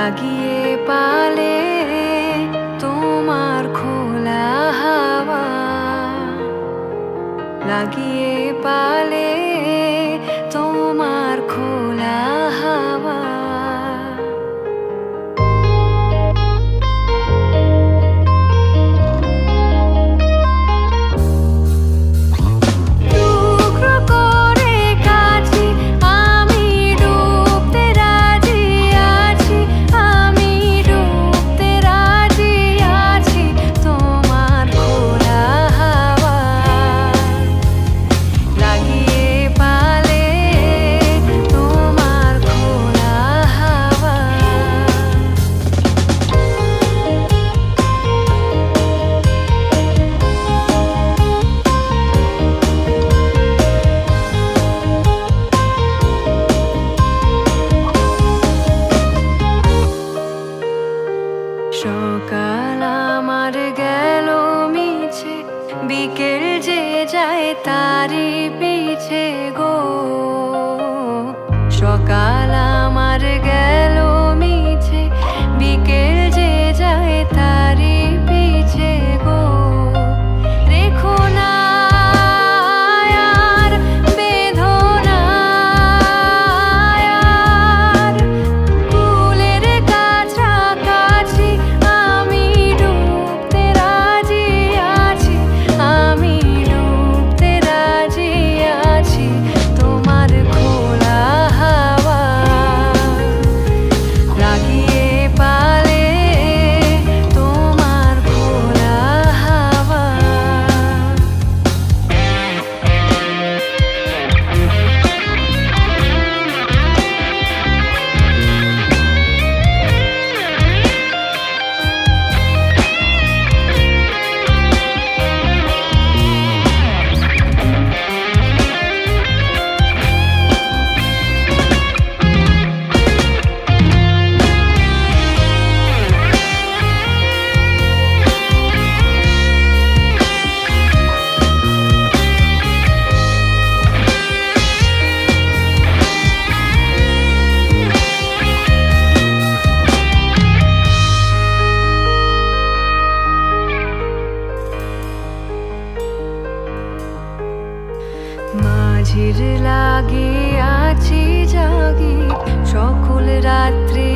লাগিয়ে পালে তোমার খোলা হাওয়া, লাগিয়ে পালে তোমার খোলা হাওয়া। সকাল আমার গেল মিছে, বিকেল যে যায় তারি পিছে গো। সকাল আমার গেল মিছে, বিকেল যে যায় তারি পিছে গো। রেখো না আর বেঁধো না আর কুলের কাছাকাছি, আমি ডুবতে রাজি আছি, আমি ডুবতে রাজি আছি তোমার খোলা হাওয়া, লাগিয়ে পালে তোমার খোলা হাওয়া। মাঝির লাগে আছি জাগি সকল রাত্রি।